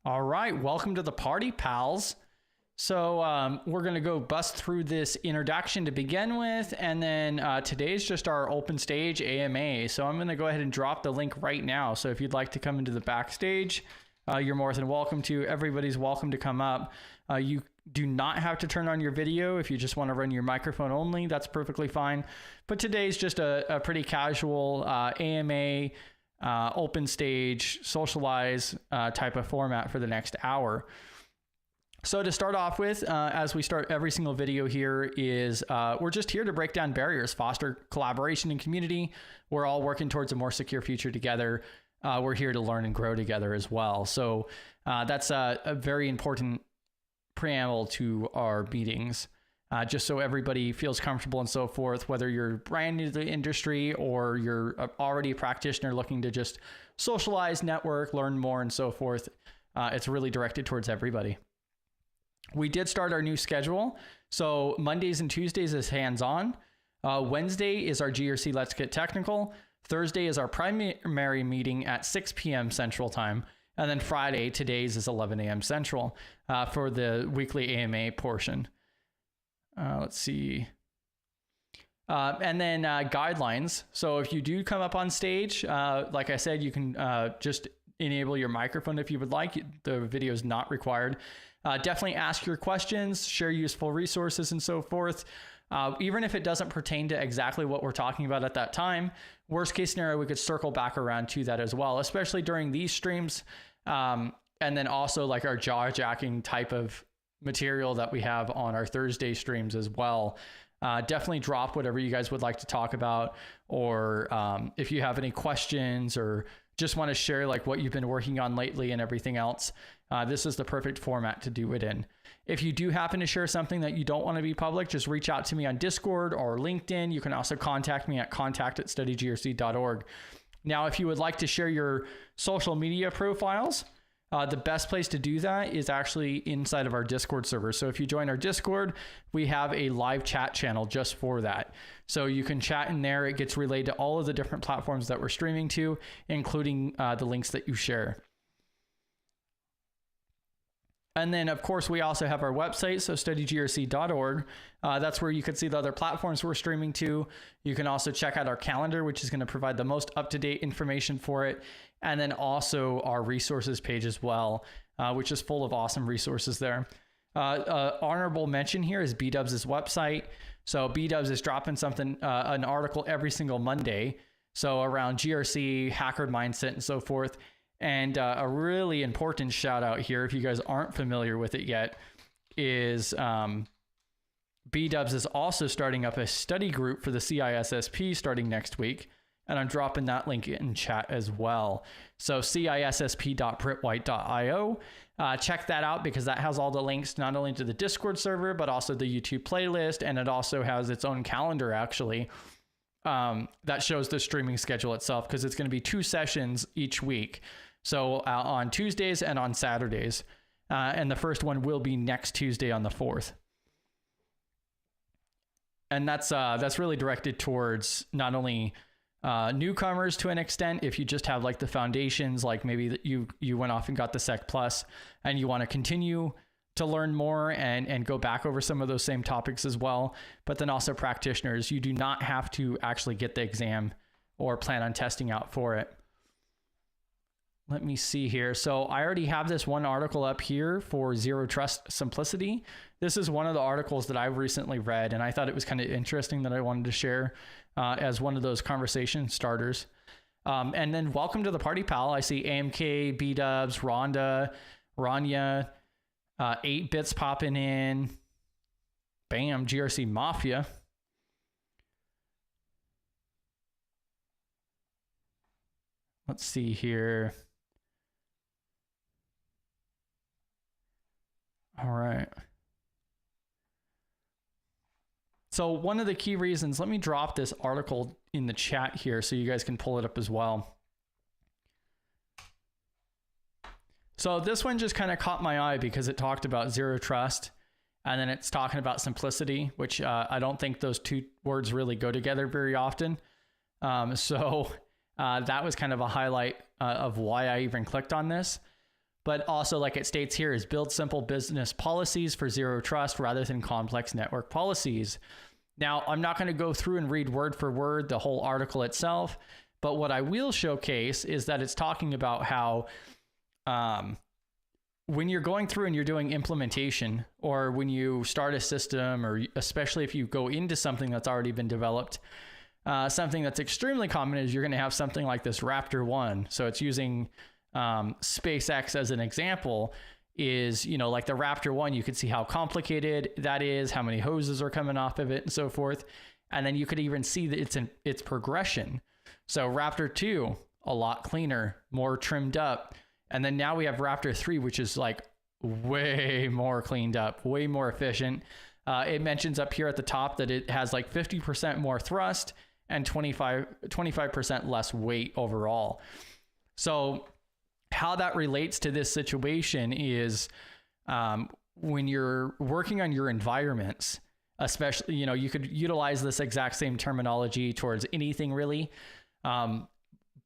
All right, welcome to the party, pals. So we're going to go bust through this introduction to begin with, and then today's just our open stage AMA. So I'm going to go ahead and drop the link right now. So if you'd like to come into the backstage, you're more than welcome to. Everybody's welcome to come up. You do not have to turn on your video if you just want to run your microphone only. That's perfectly fine. But today's just a pretty casual AMA, open stage, socialize type of format for the next hour. So to start off with, as we start every single video here, is we're just here to break down barriers, foster collaboration and community. We're all working towards a more secure future together. We're here to learn and grow together as well. So that's a very important preamble to our meetings, just so everybody feels comfortable and so forth, whether you're brand new to the industry or you're already a practitioner looking to just socialize, network, learn more, and so forth. It's really directed towards everybody. We did start our new schedule. So Mondays and Tuesdays is hands-on. Wednesday is our GRC Let's Get Technical. Thursday is our primary meeting at 6 p.m. Central Time. And then Friday, today's is 11 a.m. Central for the weekly AMA portion. Let's see. And then guidelines. So if you do come up on stage, like I said, you can just enable your microphone if you would like. The video is not required. Definitely ask your questions, share useful resources and so forth. Even if it doesn't pertain to exactly what we're talking about at that time, worst case scenario, we could circle back around to that as well, especially during these streams. And then also like our jaw-jacking type of material that we have on our Thursday streams as well. Definitely drop whatever you guys would like to talk about, or if you have any questions or just want to share like what you've been working on lately and everything else, this is the perfect format to do it in. If you do happen to share something that you don't want to be public, just reach out to me on Discord or LinkedIn. You can also contact me at contact@studygrc.org. Now, if you would like to share your social media profiles, the best place to do that is actually inside of our Discord server. So if you join our Discord, we have a live chat channel just for that. So you can chat in there. It gets relayed to all of the different platforms that we're streaming to, including the links that you share. And then, of course, we also have our website, so studygrc.org. That's where you can see the other platforms we're streaming to. You can also check out our calendar, which is going to provide the most up-to-date information for it. And then also our resources page as well, which is full of awesome resources there. Honorable mention here is B-Dubs' website. So B-Dubs is dropping something, an article every single Monday. So around GRC, hacker mindset, and so forth. And a really important shout out here, if you guys aren't familiar with it yet, is B-Dubs is also starting up a study group for the CISSP starting next week. And I'm dropping that link in chat as well. So cissp.britwhite.io. Check that out because that has all the links not only to the Discord server, but also the YouTube playlist. And it also has its own calendar, actually, that shows the streaming schedule itself, because it's going to be 2 sessions each week. So on Tuesdays and on Saturdays. And the first one will be next Tuesday on the 4th. And that's really directed towards not only newcomers to an extent. If you just have like the foundations, like maybe that you went off and got the Sec Plus and you want to continue to learn more and go back over some of those same topics as well. But then also practitioners, you do not have to actually get the exam or plan on testing out for it. Let me see here. So I already have this one article up here for Zero Trust Simplicity. This is one of the articles that I've recently read, and I thought it was kind of interesting that I wanted to share as one of those conversation starters. And then welcome to the party, pal. I see AMK, B-Dubs, Rhonda, Rania, 8-Bits popping in. Bam, GRC Mafia. Let's see here. All right. So one of the key reasons, let me drop this article in the chat here so you guys can pull it up as well. So this one just kind of caught my eye because it talked about zero trust, and then it's talking about simplicity, which I don't think those two words really go together very often. So that was kind of a highlight of why I even clicked on this. But also, like it states here, is build simple business policies for zero trust rather than complex network policies. Now, I'm not going to go through and read word for word the whole article itself, but what I will showcase is that it's talking about how when you're going through and you're doing implementation, or when you start a system, or especially if you go into something that's already been developed, something that's extremely common is you're going to have something like this Raptor 1. So it's using SpaceX as an example. Is, you know, like the Raptor 1, you could see how complicated that is, how many hoses are coming off of it and so forth. And then you could even see that its progression. So Raptor 2, a lot cleaner, more trimmed up. And then now we have Raptor 3, which is like way more cleaned up, way more efficient. It mentions up here at the top that it has like 50% more thrust and 25% less weight overall. So how that relates to this situation is when you're working on your environments, especially, you know, you could utilize this exact same terminology towards anything really.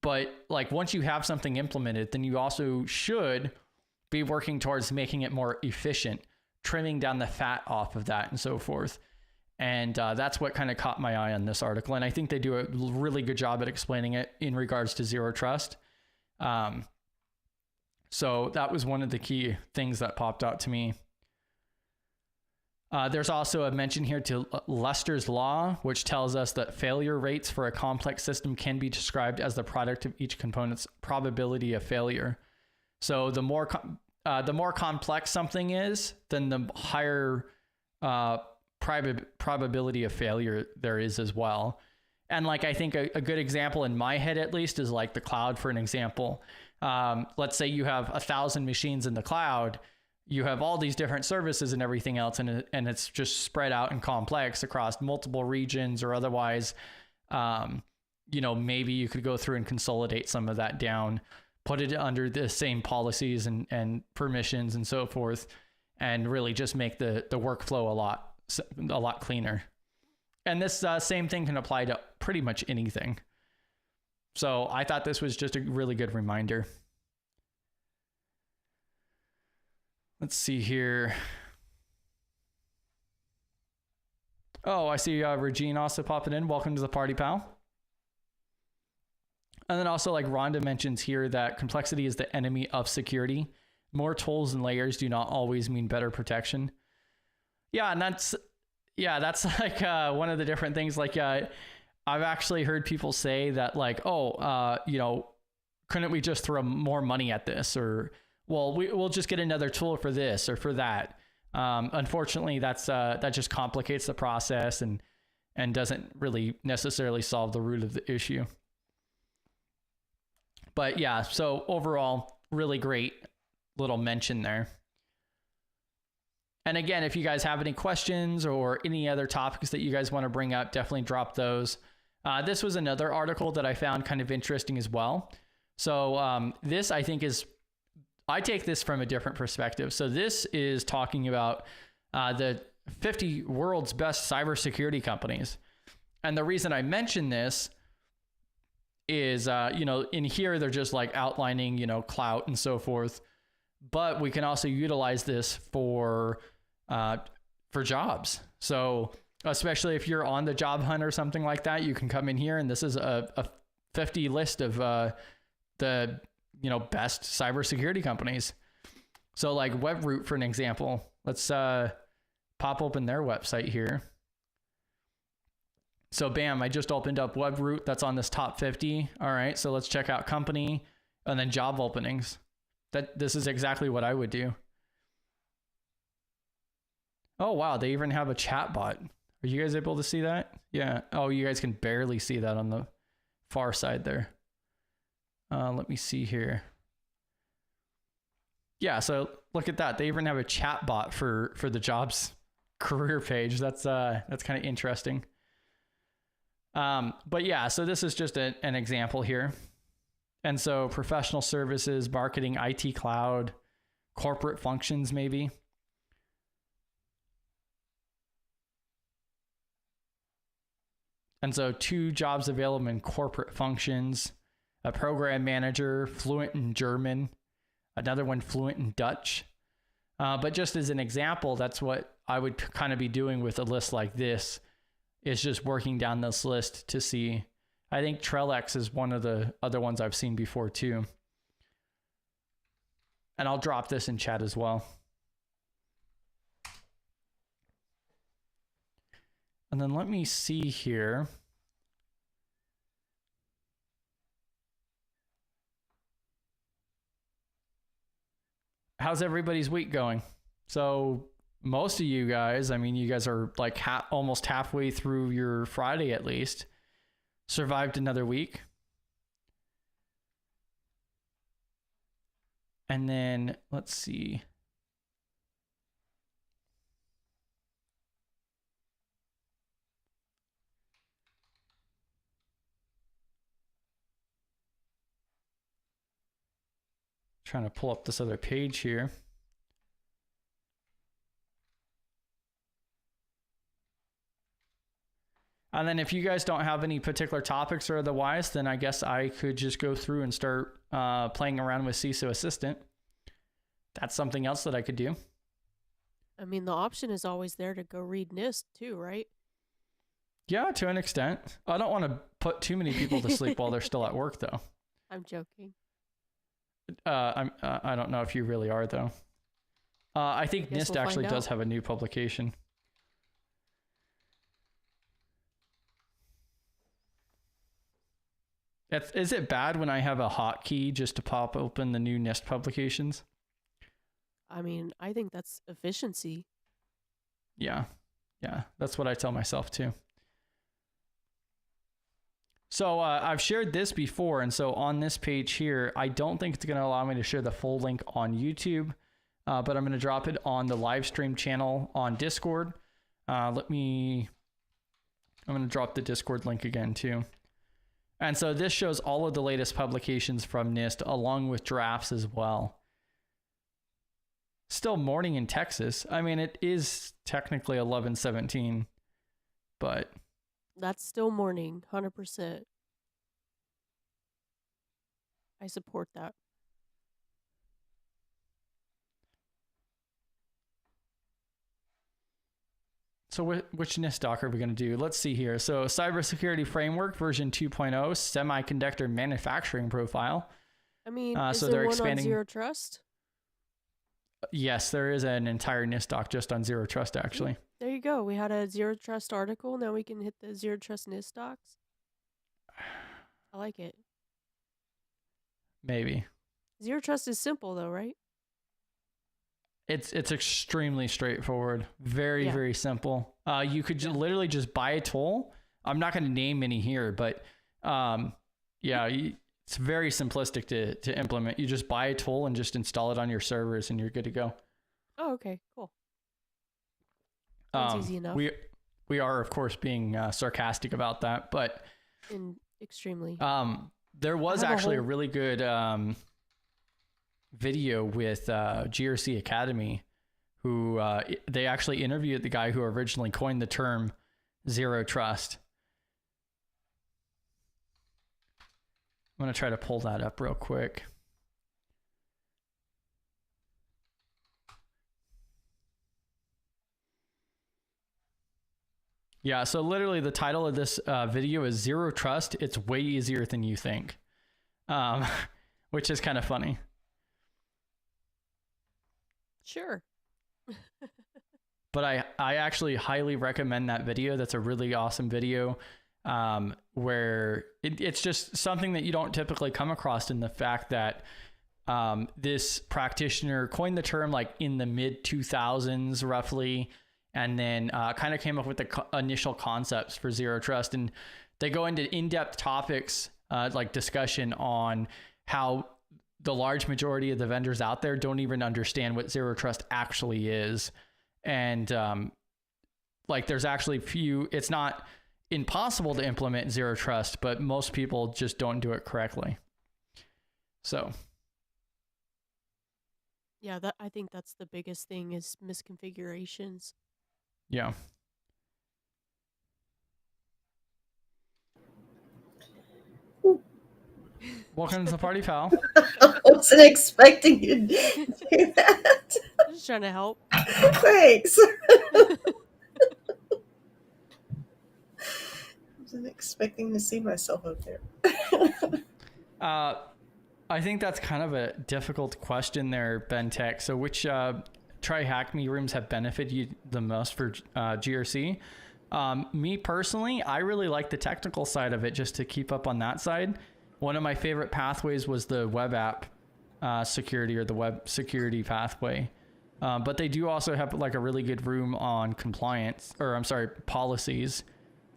But like once you have something implemented, then you also should be working towards making it more efficient, trimming down the fat off of that and so forth. And that's what kind of caught my eye on this article. And I think they do a really good job at explaining it in regards to zero trust. So that was one of the key things that popped out to me. There's also a mention here to Lester's Law, which tells us that failure rates for a complex system can be described as the product of each component's probability of failure. So the more complex something is, then the higher probability of failure there is as well. And like, I think a good example in my head, at least, is like the cloud, for an example. Let's say you have 1,000 machines in the cloud. You have all these different services and everything else, and it's just spread out and complex across multiple regions, or otherwise, you know, maybe you could go through and consolidate some of that down, put it under the same policies and permissions and so forth, and really just make the workflow a lot cleaner. And this same thing can apply to pretty much anything. So I thought this was just a really good reminder. Let's see here. Oh, I see Regine also popping in. Welcome to the party, pal. And then also, like Rhonda mentions here, that complexity is the enemy of security. More tools and layers do not always mean better protection. Yeah, and that's like one of the different things. Like I've actually heard people say that, like, oh, you know, couldn't we just throw more money at this? Or, well, we'll just get another tool for this or for that. Unfortunately, that just complicates the process and doesn't really necessarily solve the root of the issue. But yeah, so overall, really great little mention there. And again, if you guys have any questions or any other topics that you guys want to bring up, definitely drop those. This was another article that I found kind of interesting as well. So this, I think, I take this from a different perspective. So this is talking about the 50 world's best cybersecurity companies. And the reason I mention this is, you know, in here, they're just like outlining, you know, clout and so forth. But we can also utilize this for jobs. So especially if you're on the job hunt or something like that, you can come in here, and this is a 50 list of the, you know, best cybersecurity companies. So like WebRoot, for an example, let's pop open their website here. So bam, I just opened up WebRoot. That's on this top 50. All right, so let's check out company and then job openings. This is exactly what I would do. Oh, wow. They even have a chat bot. Are you guys able to see that? Yeah. Oh, you guys can barely see that on the far side there. Let me see here. Yeah. So look at that. They even have a chat bot for the jobs career page. That's kind of interesting. But yeah, so this is just an example here. And so professional services, marketing, IT cloud, corporate functions, maybe. And so 2 jobs available in corporate functions, a program manager, fluent in German, another one fluent in Dutch. But just as an example, that's what I would kind of be doing with a list like this, is just working down this list to see. I think Trellx is one of the other ones I've seen before too. And I'll drop this in chat as well. And then let me see here. How's everybody's week going? So most of you guys, I mean, you guys are like almost halfway through your Friday at least. Survived another week. And then let's see. Trying to pull up this other page here. And then if you guys don't have any particular topics or otherwise, then I guess I could just go through and start playing around with CISO Assistant. That's something else that I could do. I mean, the option is always there to go read NIST too, right? Yeah, to an extent. I don't want to put too many people to sleep while they're still at work, though. I'm joking. I don't know if you really are, though. I think NIST actually does have a new publication. Is it bad when I have a hotkey just to pop open the new NIST publications? I mean, I think that's efficiency. Yeah, that's what I tell myself too. So I've shared this before, and so on this page here, I don't think it's going to allow me to share the full link on YouTube, but I'm going to drop it on the live stream channel on Discord. I'm going to drop the Discord link again too. And so this shows all of the latest publications from NIST along with drafts as well. Still morning in Texas. I mean, it is technically 11:17, but that's still morning, 100%. I support that. So which NIST doc are we going to do? Let's see here. So Cybersecurity Framework version 2.0, semiconductor manufacturing profile. I mean, so there they're one expanding on Zero Trust? Yes, there is an entire NIST doc just on Zero Trust, actually. There you go. We had a Zero Trust article. Now we can hit the Zero Trust NIST docs. I like it. Maybe. Zero Trust is simple, though, right? It's extremely straightforward. Very simple. You could literally just buy a tool. I'm not going to name any here, but it's very simplistic to implement. You just buy a tool and just install it on your servers, and you're good to go. Oh, okay, cool. That's easy enough. We are, of course, being sarcastic about that, but extremely. There was actually a really good video with GRC Academy, who they actually interviewed the guy who originally coined the term Zero Trust. I'm going to try to pull that up real quick. Yeah, so literally the title of this video is Zero Trust. It's way easier than you think, which is kind of funny. Sure. But I actually highly recommend that video. That's a really awesome video where it's just something that you don't typically come across, in the fact that this practitioner coined the term like in the mid 2000s roughly, and then kind of came up with the initial concepts for Zero Trust. And they go into in-depth topics like discussion on how the large majority of the vendors out there don't even understand what Zero Trust actually is. And like there's actually it's not impossible to implement Zero Trust, but most people just don't do it correctly. So yeah, I think that's the biggest thing, is misconfigurations. Yeah. Welcome to the party, pal. I wasn't expecting you to do that. I'm just trying to help. Thanks. I wasn't expecting to see myself up there. I think that's kind of a difficult question there, Ben Tech. So which Try Hack Me rooms have benefited you the most for GRC? Me personally, I really like the technical side of it just to keep up on that side. One of my favorite pathways was the web app security or the web security pathway. But they do also have like a really good room on compliance, or I'm sorry, policies.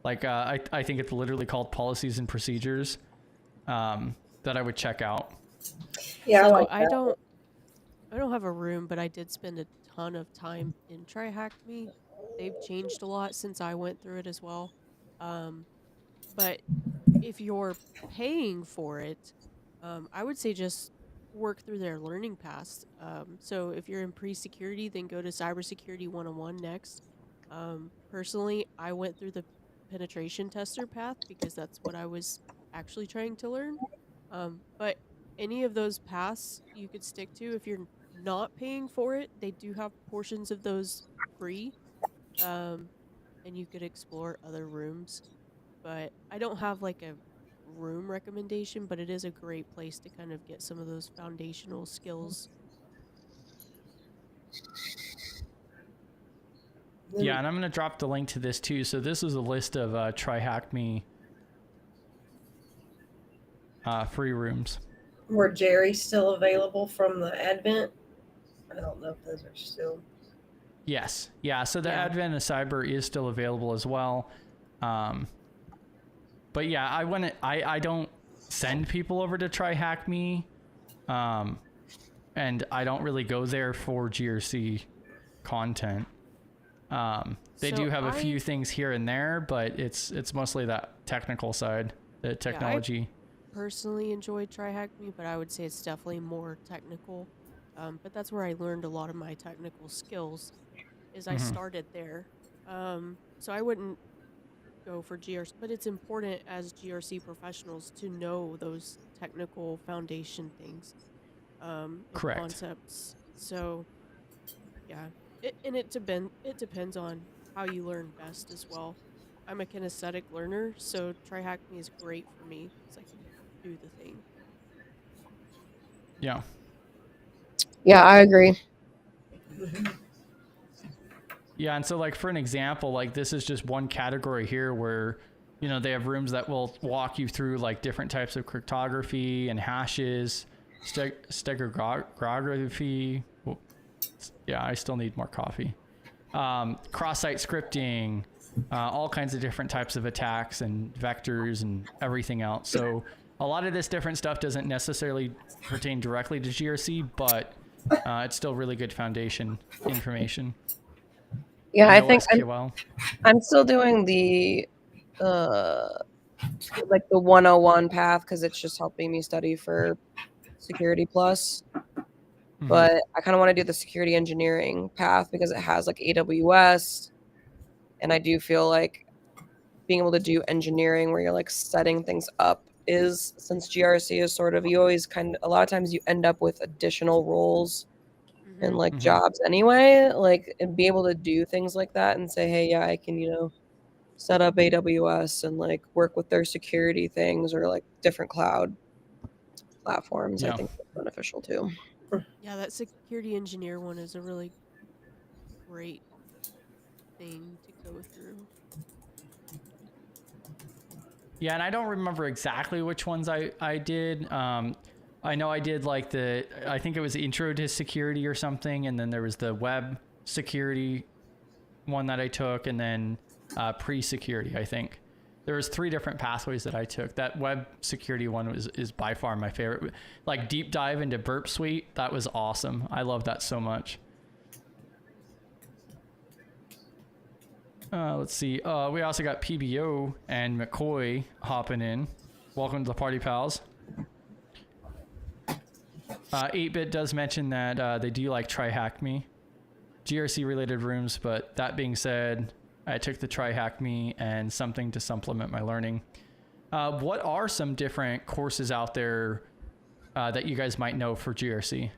Like I think it's literally called policies and procedures that I would check out. Yeah, So I like I don't have a room, but I did spend a ton of time in Try Hack Me. They've changed a lot since I went through it as well. But if you're paying for it, I would say just work through their learning paths. So if you're in pre-security, then go to Cybersecurity 101 next. Personally, I went through the penetration tester path because that's what I was actually trying to learn. But any of those paths you could stick to if you're not paying for it. They do have portions of those free, and you could explore other rooms. But I don't have like a room recommendation, but it is a great place to kind of get some of those foundational skills. Yeah, and I'm going to drop the link to this too. So this is a list of Try Hack Me free rooms. Were Jerry still available from the Advent? I don't know if those are still. Yes. Yeah. So the Yeah. Advent of Cyber is still available as well. But yeah, I don't send people over to Try Hack Me. And I don't really go there for GRC content. They So do have a few things here and there, but it's mostly that technical side, the technology. Personally enjoyed Try Hack Me, but I would say it's definitely more technical. But that's where I learned a lot of my technical skills. Is I started there. So I wouldn't go for GRC, but it's important as GRC professionals to know those technical foundation things, and Correct. concepts. So, yeah, it depends on how you learn best as well. I'm a kinesthetic learner, so Try Hack Me is great for me because I can do the thing. Yeah. Yeah, I agree. Yeah, and so like for an example, like this is just one category here where, you know, they have rooms that will walk you through like different types of cryptography and hashes, steganography. Oh, yeah, I still need more coffee. Cross-site scripting, all kinds of different types of attacks and vectors and everything else. So a lot of this different stuff doesn't necessarily pertain directly to GRC, but it's still really good foundation information. Yeah, I think SQL. I'm still doing the like the 101 path because it's just helping me study for Security Plus. But I kind of want to do the security engineering path because it has like AWS, and I do feel like being able to do engineering where you're like setting things up is, since GRC is sort of, you always kind of, a lot of times you end up with additional roles and like jobs anyway, like, and be able to do things like that and say, hey, yeah, I can, you know, set up AWS and like work with their security things or like different cloud platforms. Yeah. I think that's beneficial too. Yeah, that security engineer one is a really great thing to go through. Yeah, and I don't remember exactly which ones I did. I know I did like I think it was Intro to Security or something, and then there was the Web Security one that I took, and then Pre-Security, I think. There was 3 different pathways that I took. That Web Security one is by far my favorite. Like deep dive into Burp Suite, that was awesome. I love that so much. Let's see. We also got PBO and McCoy hopping in. Welcome to the party, pals. 8-Bit does mention that they do like Try Hack Me, GRC related rooms, but that being said, I took the Try Hack Me and something to supplement my learning. What are some different courses out there that you guys might know for GRC?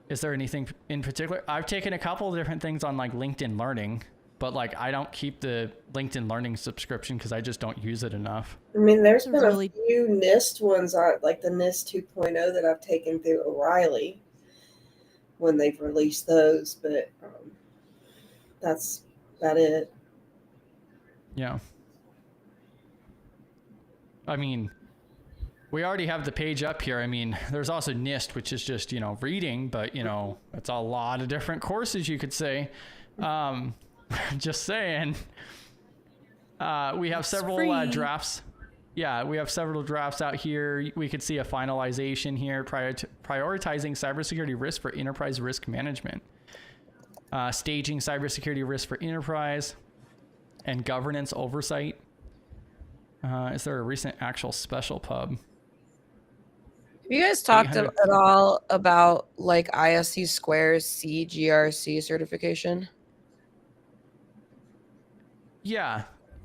Is there anything in particular? I've taken a couple of different things on like LinkedIn Learning, but like I don't keep the LinkedIn Learning subscription because I just don't use it enough. I mean, there's It's a been really- a few NIST ones, like the NIST 2.0 that I've taken through O'Reilly when they've released those, but that's about it. Yeah. I mean, we already have the page up here. I mean, there's also NIST, which is just, you know, reading, but, you know, it's a lot of different courses, you could say. Just saying. We have It's several free. drafts. Yeah, we have several drafts out here. We could see a finalization here, prioritizing cybersecurity risk for enterprise risk management, staging cybersecurity risk for enterprise, and governance oversight. Is there a recent actual special pub? Have you guys talked 800. at all about like ISC Square's CGRC certification? Yeah.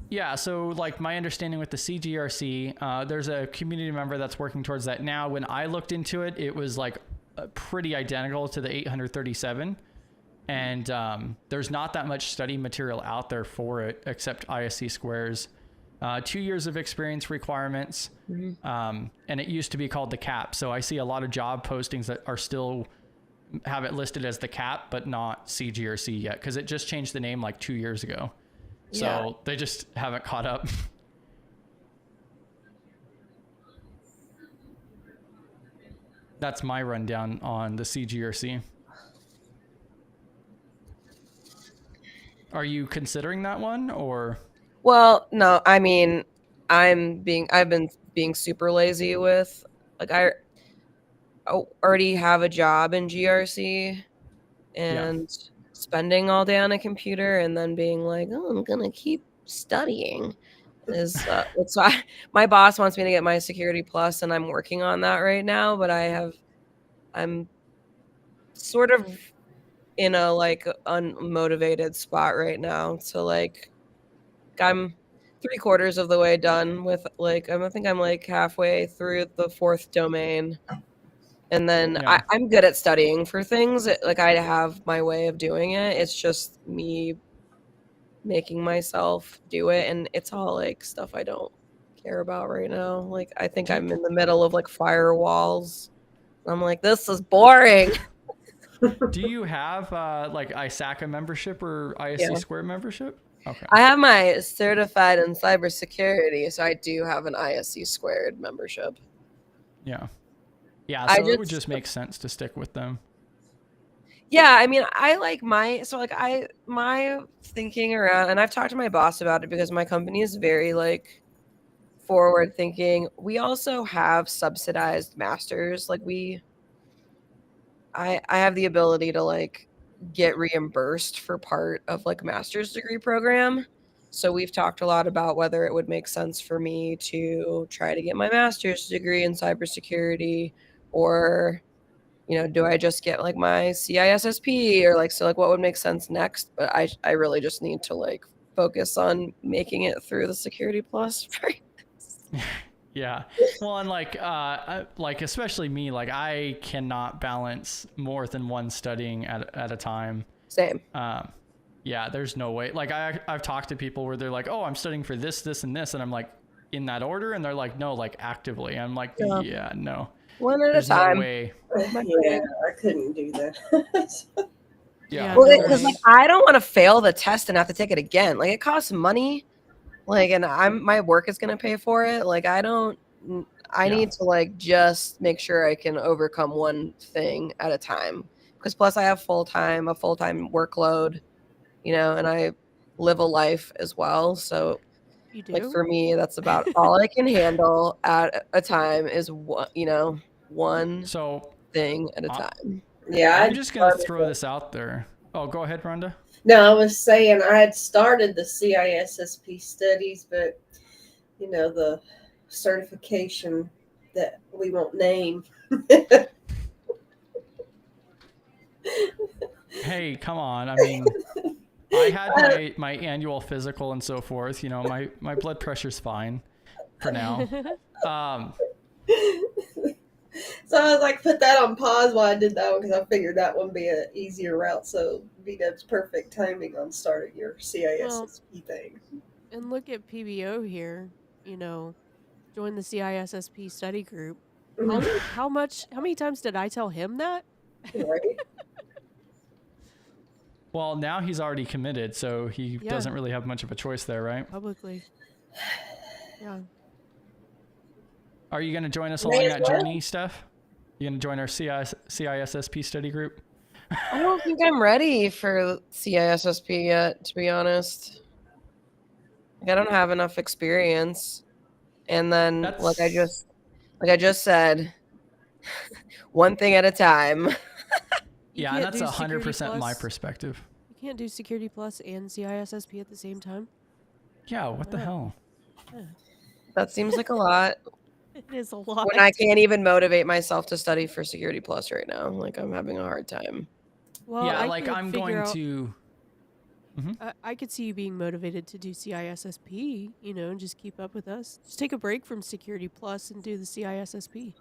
Yeah. So like my understanding with the CGRC, there's a community member that's working towards that now. When I looked into it, it was like pretty identical to the 837. And there's not that much study material out there for it except ISC Square's 2 years of experience requirements. And it used to be called the CAP. So I see a lot of job postings that are still have it listed as the CAP, but not CGRC yet, because it just changed the name like 2 years ago. So Yeah. they just haven't caught up. That's my rundown on the CGRC. Are you considering that one or? Well, no, I mean, I've been being super lazy with, like, I already have a job in GRC and spending all day on a computer and then being like, oh, I'm gonna keep studying is it's my boss wants me to get my Security Plus, and I'm working on that right now, but I'm sort of in a like unmotivated spot right now. So like I'm 3/4 of the way done with like I think I'm like halfway through the 4th domain. And then Yeah. I'm good at studying for things. Like I have my way of doing it. It's just me making myself do it, and it's all like stuff I don't care about right now. Like I think I'm in the middle of like firewalls. I'm like, this is boring. Do you have like ISACA membership or ISC Yeah. Square membership? Okay. I have my certified in cybersecurity, so I do have an ISC squared membership. Yeah. Yeah. I So it would just- just make sense to stick with them. Yeah, I mean, I like my thinking around, and I've talked to my boss about it because my company is very like forward thinking. We also have subsidized masters. Like I have the ability to like get reimbursed for part of like master's degree program. So we've talked a lot about whether it would make sense for me to try to get my master's degree in cybersecurity, or do I just get like my CISSP, or like, so like what would make sense next? But I really just need to like focus on making it through the Security Plus. Yeah. Well, and like especially me, like I cannot balance more than one studying at a time. Same. Yeah, there's no way. Like I've talked to people where they're like, oh, I'm studying for this, this, and this, and I'm like, in that order, and they're like, no, like actively. I'm like, yeah no. One at There's a time. no way. Yeah, I couldn't do that. Yeah. Well, there's- because like I don't want to fail the test and have to take it again. Like it costs money. Like, and my work is gonna pay for it. Like I need to like just make sure I can overcome one thing at a time. Because plus I have a full-time workload, and I live a life as well. So You do? like for me, that's about all I can handle at a time is one So thing at a time. Yeah, I'm just gonna throw this out there. Oh, go ahead, Rhonda. No, I was saying I had started the CISSP studies, but the certification that we won't name. Hey, come on. I mean, I had my annual physical and so forth. My blood pressure's fine for now. So I was like, put that on pause while I did that one because I figured that one would be an easier route. So VDub's perfect timing on starting your CISSP thing. And look at PBO here. Join the CISSP study group. How many times did I tell him that? Right? Well, now he's already committed, so he Yeah. doesn't really have much of a choice there, right? Publicly. Yeah. Are you going to join us May along as that well. journey, Steph? You going to join our CISSP study group? I don't think I'm ready for CISSP yet, to be honest. Like, I don't have enough experience. And then, like I just said, one thing at a time. Yeah, and that's 100% my perspective. You can't do Security Plus and CISSP at the same time. Yeah, what the hell? Yeah. That seems like a lot. It is a lot. When I can't even motivate myself to study for Security Plus right now. Like, I'm having a hard time. Well, Yeah, I like could I'm figure going out- to. I could see you being motivated to do CISSP, and just keep up with us. Just take a break from Security Plus and do the CISSP.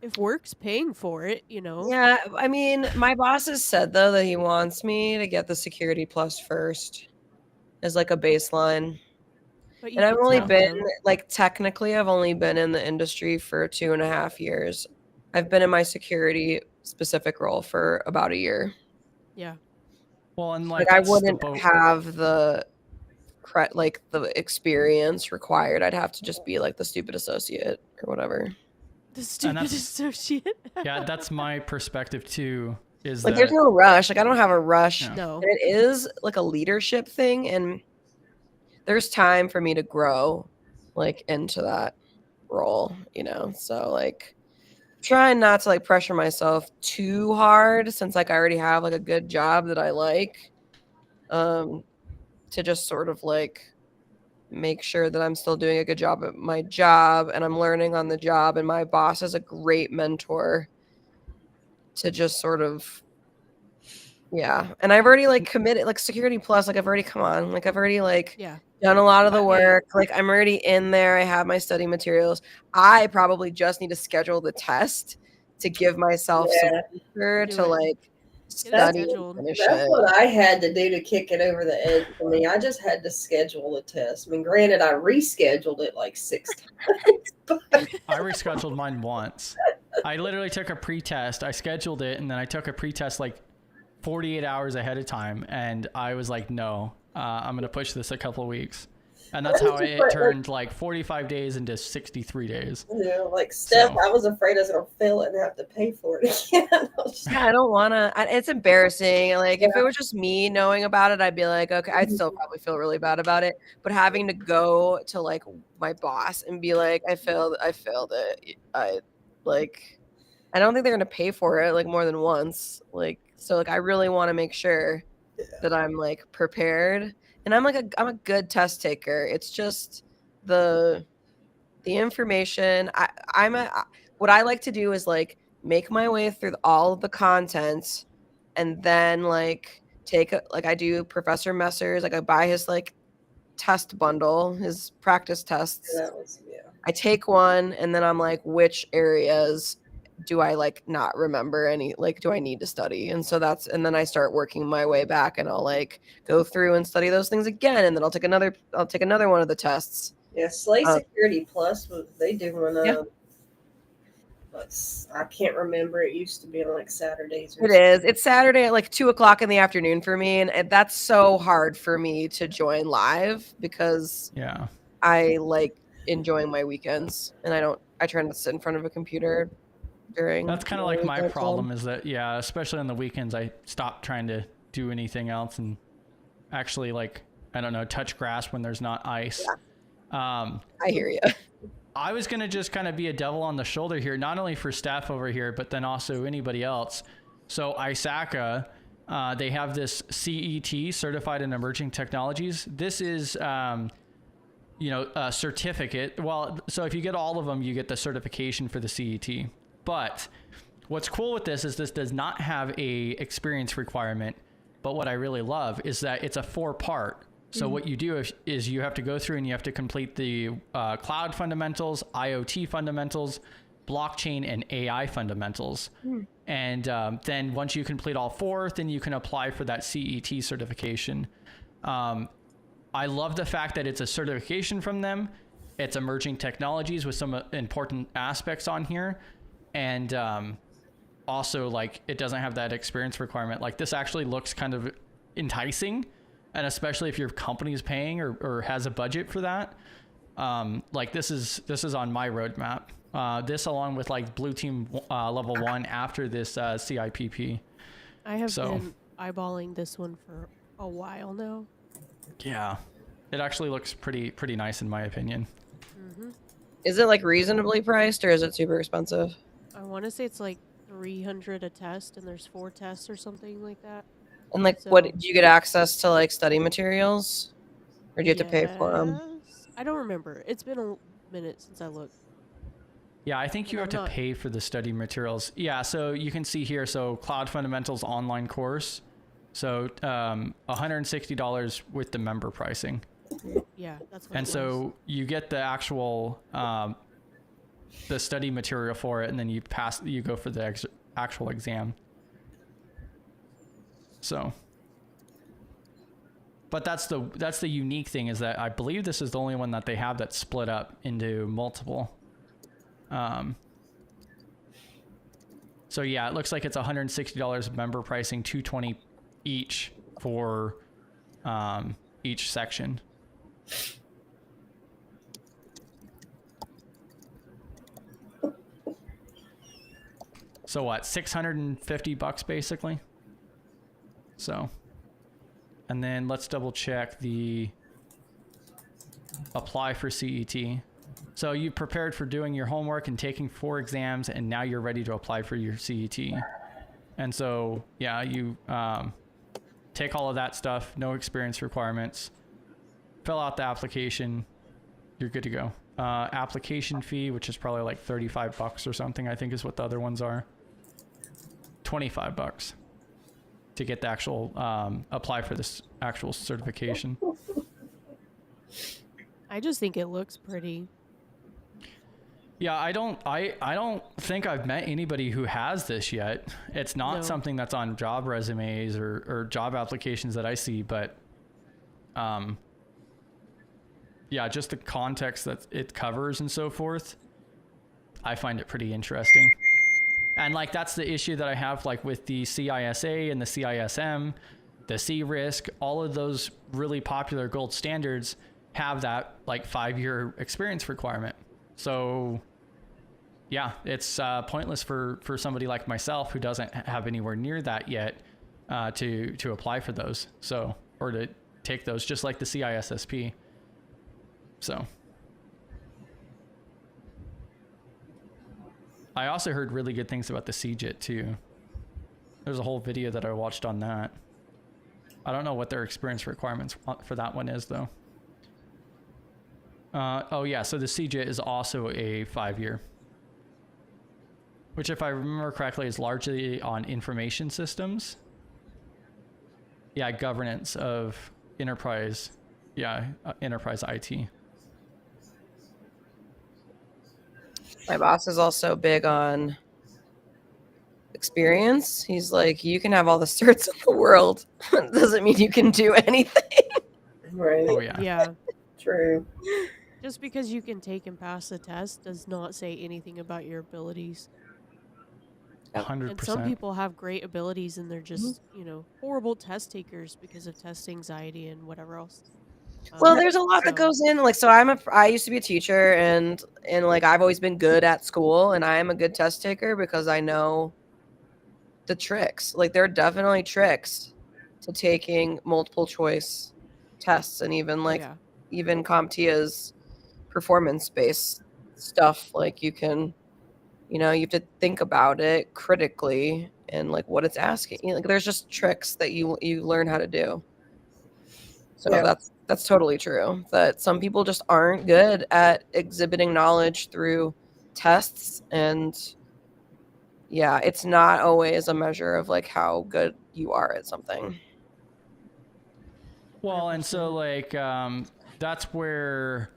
If work's paying for it, Yeah, I mean, my boss has said, though, that he wants me to get the Security Plus first as like a baseline. But And I've can only tell been, him. like, technically, I've only been in the industry for 2.5 years. I've been in my security specific role for about a year. Yeah. Well, and Like, I that's the wouldn't boat. have the experience required. I'd have to just be like the stupid associate or whatever. The stupid that's- associate. Yeah, that's my perspective too. Is Like, that there's no rush. Like, I don't have a rush. Yeah. No. And it is like a leadership thing, and there's time for me to grow like into that role, so like trying not to like pressure myself too hard, since like I already have like a good job that I like, to just sort of like make sure that I'm still doing a good job at my job and I'm learning on the job, and my boss is a great mentor to just sort of, yeah. And I've already like committed, like Security Plus, like I've already like Yeah. done a lot of the work. Like, I'm already in there. I have my study materials. I probably just need to schedule the test to give myself some pressure Do to it. like Get it study and scheduled. finish That's it. what I had to do to kick it over the edge for me. I just had to schedule a test. I mean, granted, I rescheduled it like 6 times. But I rescheduled mine once. I literally took a pretest. I scheduled it, and then I took a pretest like 48 hours ahead of time, and I was like, no, I'm gonna push this a couple of weeks. And that's how it turned like 45 days into 63 days. like Steph, So- I was afraid I was gonna fail it and have to pay for it again. I was just- Yeah, I don't want to. It's embarrassing. Like, if it was just me knowing about it, I'd be like, okay, I'd still probably feel really bad about it. But having to go to like my boss and be like, I failed it. I don't think they're gonna pay for it like more than once. Like, so like I really want to make sure that I'm like prepared. And I'm a good test taker. It's just the information. What I like to do is like make my way through all of the content, and then like I do Professor Messer's, like I buy his like test bundle, his practice tests. That was, I take one, and then I'm like, which areas do I like not remember any, like do I need to study? And then I start working my way back, and I'll like go through and study those things again, and then I'll take another one of the tests. Yeah, Slay Security Plus, they do one. Yeah. I can't remember. It used to be on like Saturdays. It is. It's Saturday at like 2:00 in the afternoon for me, and that's so hard for me to join live because Yeah. I like enjoying my weekends, and I try not to sit in front of a computer during. That's kind of like my problem is that, yeah, especially on the weekends, I stop trying to do anything else and actually, like, I don't know, touch grass when there's not ice. I hear you. I was going to just kind of be a devil on the shoulder here, not only for staff over here, but then also anybody else. So ISACA, they have this CET, Certified in Emerging Technologies. This is, a certificate. Well, so if you get all of them, you get the certification for the CET. But what's cool with this is this does not have a experience requirement. But what I really love is that it's a 4-part. So what you do is you have to go through and you have to complete the cloud fundamentals, IoT fundamentals, blockchain and AI fundamentals. And then once you complete all four, then you can apply for that CET certification. I love the fact that it's a certification from them. It's emerging technologies with some important aspects on here. And also, like, it doesn't have that experience requirement. Like, this actually looks kind of enticing. And especially if your company is paying or has a budget for that. Like, this is on my roadmap. This along with like Blue Team level 1 after this CIPP. I have been eyeballing this one for a while now. Yeah, it actually looks pretty nice in my opinion. Is it like reasonably priced or is it super expensive? I want to say it's like $300 a test, and there's 4 tests or something like that. And like, So- what do you get access to, like study materials, or do you have to pay for them? Yes. I don't remember. It's been a minute since I looked. Yeah, I think you have to pay for the study materials. Yeah, so you can see here, so Cloud Fundamentals online course. So $160 with the member pricing. Yeah, that's what And so you get the actual the study material for it, and then you go for the actual exam. So, but that's the unique thing, is that I believe this is the only one that they have that's split up into multiple. So yeah, it looks like it's $160 member pricing, $220 each for each section. So what, $650 basically? So, and then let's double check the apply for CET. So you prepared for doing your homework and taking 4 exams, and now you're ready to apply for your CET. And so, yeah, you take all of that stuff, no experience requirements, fill out the application, you're good to go. Application fee, which is probably like $35 or something, I think is what the other ones are. $25 to get the actual, apply for this actual certification. I just think it looks pretty. Yeah, I don't think I've met anybody who has this yet. It's not something that's on job resumes or job applications that I see, but yeah, just the context that it covers and so forth, I find it pretty interesting. And like, that's the issue that I have, like with the CISA and the CISM, the CRISC, all of those really popular gold standards have that like 5-year experience requirement. So yeah, it's pointless for somebody like myself who doesn't have anywhere near that yet to apply for those. So, or to take those, just like the CISSP. So I also heard really good things about the CJIT too. There's a whole video that I watched on that. I don't know what their experience requirements for that one is though. Oh yeah, so the CJIT is also a 5-year, which if I remember correctly is largely on information systems. Yeah, governance of enterprise. Yeah, enterprise IT. My boss is also big on experience. He's like, you can have all the certs in the world. Doesn't mean you can do anything. Right. Oh yeah. Yeah. True. Just because you can take and pass the test does not say anything about your abilities. 100%. And some people have great abilities and they're just, you know, horrible test takers because of test anxiety and whatever else. Well, there's a lot that goes in. Like, so I used to be a teacher, and like I've always been good at school, and I am a good test taker because I know the tricks. Like, there are definitely tricks to taking multiple choice tests, and even like even CompTIA's performance based stuff. Like, you can, you know, you have to think about it critically and like what it's asking. You know, like, there's just tricks that you learn how to do. So that's totally true, that some people just aren't good at exhibiting knowledge through tests. And yeah, it's not always a measure of like how good you are at something. Well, and so like that's where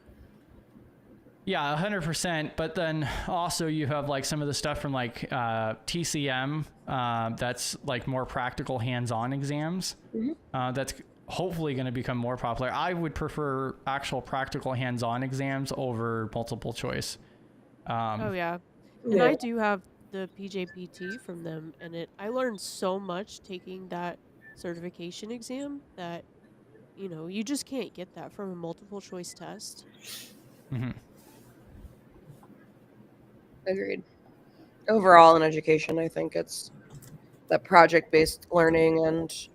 Yeah, 100%. But then also you have like some of the stuff from like TCM that's like more practical hands-on exams. That's hopefully going to become more popular. I would prefer actual practical hands-on exams over multiple choice. Oh yeah. And Yeah. I do have the PJPT from them, and I learned so much taking that certification exam that you just can't get that from a multiple choice test. Mm-hmm. Agreed. Overall, in education, I think it's that project-based learning and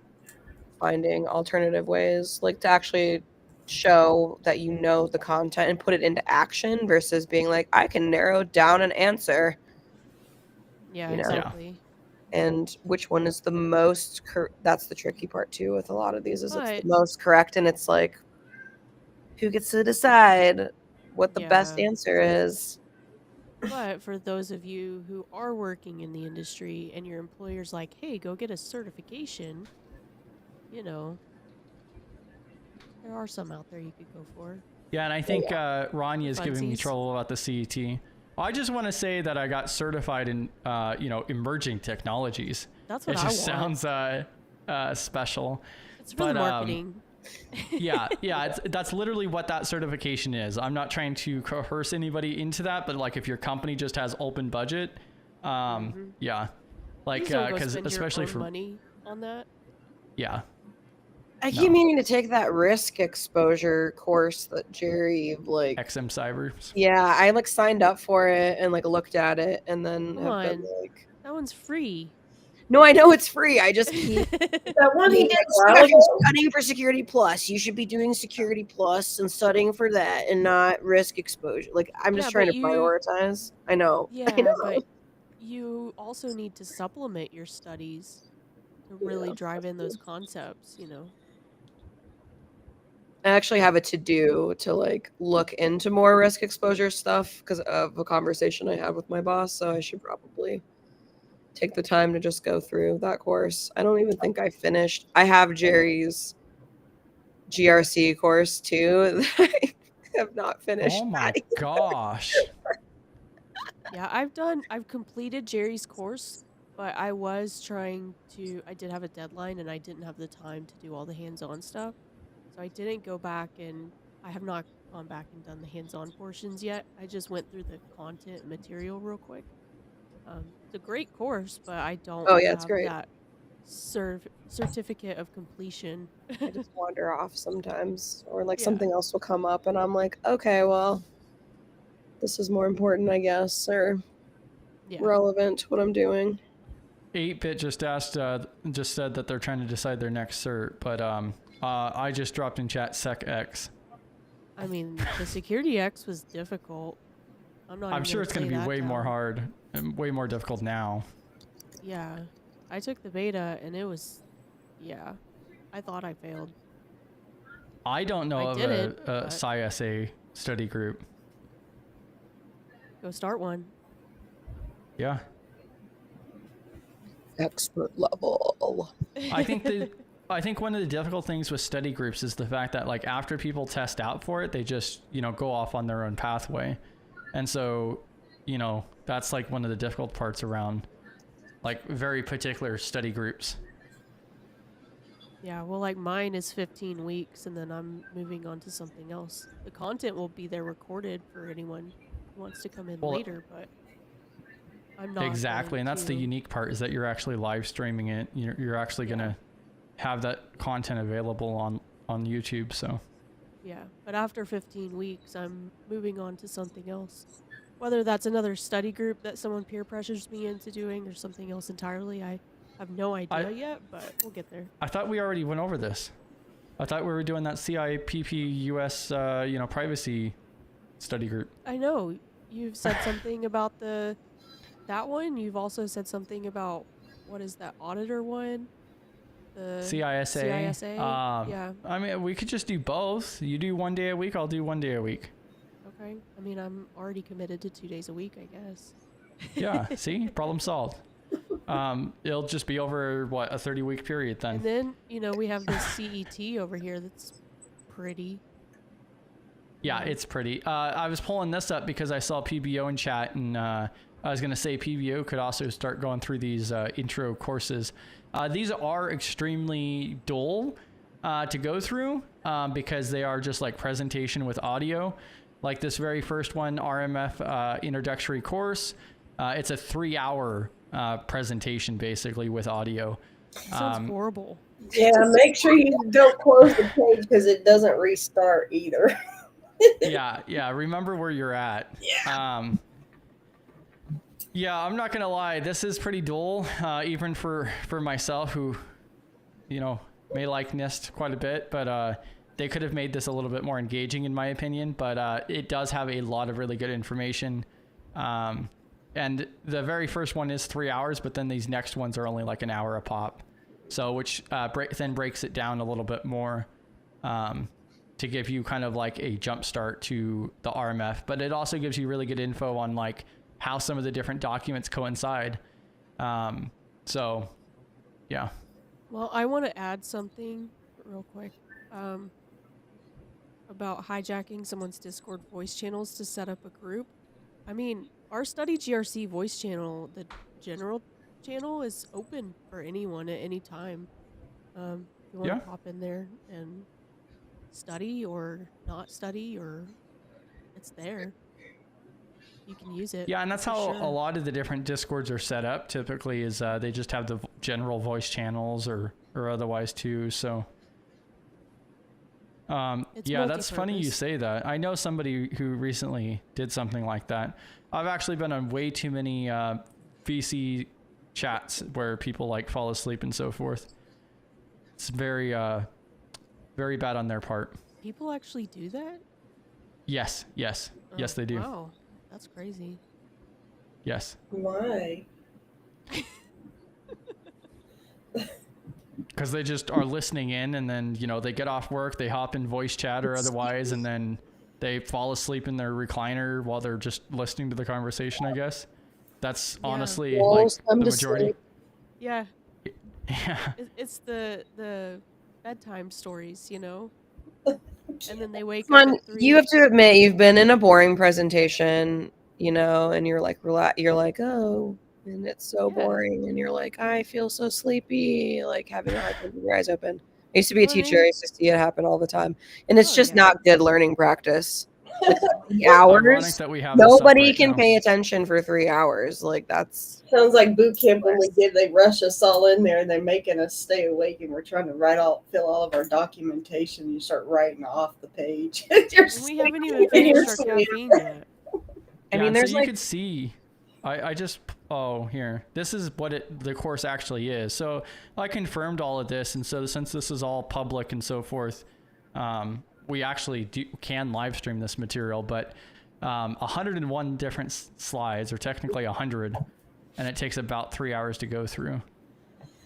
finding alternative ways, like to actually show that you know the content and put it into action versus being like, I can narrow down an answer, Yeah, you know, exactly. and which one is the most that's the tricky part too with a lot of these is it's the But most correct, and it's like, who gets to decide what the best yeah, answer is? but for those of you who are working in the industry and your employer's like, "Hey, go get a certification," you know, there are some out there you could go for. Yeah, and I think Rania is giving me Funsies. trouble about the CET. I just want to say that I got certified in, emerging technologies. That's what It I just want. sounds special. It's for But the marketing. yeah, that's literally what that certification is. I'm not trying to coerce anybody into that, but like if your company just has open budget, yeah, like Please don't go because spend especially your own for money on that. yeah, I keep meaning to take that risk exposure course that Jerry like. XM Cybers. Yeah, I like signed up for it and like looked at it and then Come have been on, like, that one's free. no, I know it's free. I just keep That one he being did like, a while "Steph, you're ago. studying for Security Plus. You should be doing Security Plus and studying for that and not risk exposure." Like, I'm just Yeah, trying but to prioritize. I know. I know. but you also need to supplement your studies to really Yeah. drive in those concepts. I actually have a to-do to like look into more risk exposure stuff because of a conversation I had with my boss. So I should probably take the time to just go through that course. I don't even think I finished. I have Jerry's GRC course too that I have not finished Oh my that either. gosh. Yeah, I've completed Jerry's course, but I did have a deadline and I didn't have the time to do all the hands-on stuff. So I didn't go back, and I have not gone back and done the hands-on portions yet. I just went through the content and material real quick. It's a great course, but I don't Oh yeah, it's have great. that certificate of completion. I just wander off sometimes, or like Yeah. something else will come up, and I'm like, okay, well, this is more important, I guess, or Yeah. relevant to what I'm doing. 8-bit just said that they're trying to decide their next cert, but I just dropped in chat SecX. I mean, the Security X was difficult. I'm sure it's going to be way more hard and way more difficult now. Yeah. I took the beta and it was, yeah. I thought I failed. I don't know I of didn't, a but- CISSA study group. Go start one. Yeah. Expert level. I think one of the difficult things with study groups is the fact that like after people test out for it, they just, go off on their own pathway. And so, that's like one of the difficult parts around like very particular study groups. Yeah, well, like mine is 15 weeks and then I'm moving on to something else. The content will be there recorded for anyone who wants to come in later, but I'm not. Exactly. And that's the unique part is that you're actually live streaming it. You're actually going to have that content available on YouTube. So yeah, but after 15 weeks, I'm moving on to something else. Whether that's another study group that someone peer pressures me into doing or something else entirely, I have no idea yet, but we'll get there. I thought we already went over this. I thought we were doing that CIPP US, privacy study group. I know. You've said something about that one. You've also said something about, what is that auditor one? The CISSA. CISSA? Yeah. I mean, we could just do both. You do 1 day a week. I'll do 1 day a week. Okay. I mean, I'm already committed to 2 days a week, I guess. Yeah. See, problem solved. It'll just be over a 30-week period then. And then, we have this CET over here that's pretty. Yeah, it's pretty. I was pulling this up because I saw PBO in chat, and I was going to say PBO could also start going through these intro courses. These are extremely dull to go through because they are just like presentation with audio. Like this very first one, RMF introductory course. It's a 3-hour presentation basically with audio. Sounds horrible. Yeah, make sure you don't close the page because it doesn't restart either. Yeah. Remember where you're at. Yeah. Yeah, I'm not gonna lie. This is pretty dull, even for myself, who, may like NIST quite a bit. But they could have made this a little bit more engaging, in my opinion. But it does have a lot of really good information. And the very first one is 3 hours, but then these next ones are only like an hour a pop. So which then breaks it down a little bit more to give you kind of like a jump start to the RMF. But it also gives you really good info on like how some of the different documents coincide. So, yeah. Well, I want to add something real quick about hijacking someone's Discord voice channels to set up a group. I mean, our study GRC voice channel, the general channel, is open for anyone at any time. If you want to pop in there and study or not study, or it's there. You can use it. Yeah, and that's how a lot of the different Discords are set up. Typically, is they just have the general voice channels or otherwise too. So, yeah, that's funny you say that. I know somebody who recently did something like that. I've actually been on way too many VC chats where people like fall asleep and so forth. It's very bad on their part. People actually do that? Yes, they do. Wow, that's crazy. Yes. Why? Because they just are listening in, and then they get off work, they hop in voice chat or otherwise, and then they fall asleep in their recliner while they're just listening to the conversation. I guess that's honestly like the majority. Yeah. Yeah. It's the bedtime stories, and then they wake Come up on, at 3. you have to admit you've been in a boring presentation, and you're like, you're like, oh, and it's so boring, and you're like, I feel so sleepy, like having a hard time with your eyes open. I used to be a teacher. I used to see it happen all the time, and it's just not good learning practice. Like 3 hours, that we have nobody can pay attention for 3 hours. Like that's sounds like boot camp when we did. They rush us all in there and they're making us stay awake, and we're trying to fill all of our documentation. You start writing off the page. We haven't even finished our caffeine yet. I mean, there's so you could see. I just here. This is what the course actually is. So I confirmed all of this, and so since this is all public and so forth, we actually can live stream this material. But 101 different slides, or technically 100, and it takes about 3 hours to go through.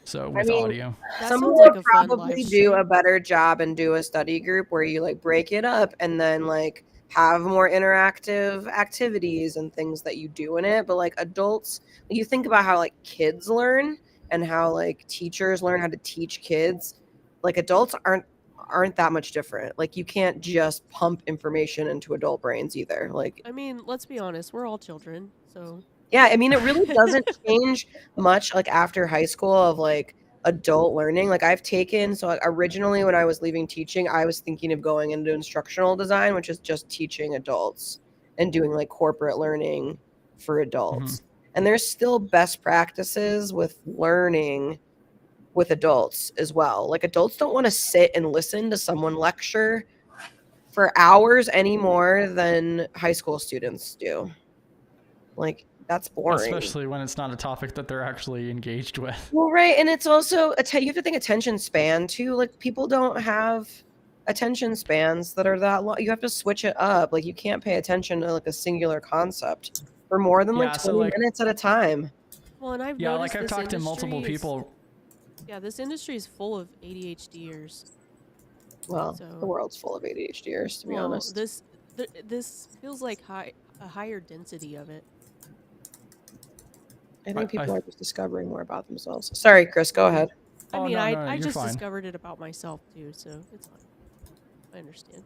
So with audio, someone would probably do a better job and do a study group where you like break it up and then like have more interactive activities and things that you do in it. But like adults, you think about how like kids learn and how like teachers learn how to teach kids. Like adults aren't that much different. Like you can't just pump information into adult brains either. Like, I mean, let's be honest, we're all children, so yeah, I mean, it really doesn't change much like after high school of like adult learning. Like I've taken, so originally when I was leaving teaching, I was thinking of going into instructional design, which is just teaching adults and doing like corporate learning for adults. And there's still best practices with learning with adults as well. Like adults don't want to sit and listen to someone lecture for hours any more than high school students do. Like that's boring. Especially when it's not a topic that they're actually engaged with. Well, right. And it's also, you have to think attention span too. Like people don't have attention spans that are that long. You have to switch it up. Like you can't pay attention to like a singular concept for more than like 20 minutes at a time. Well, and I've talked to multiple people. Yeah, this industry is full of ADHDers. Well, the world's full of ADHDers, to be honest. This feels like a higher density of it. I think people are just discovering more about themselves. Sorry, Chris, go ahead. I just discovered it about myself too, so it's fine. I understand.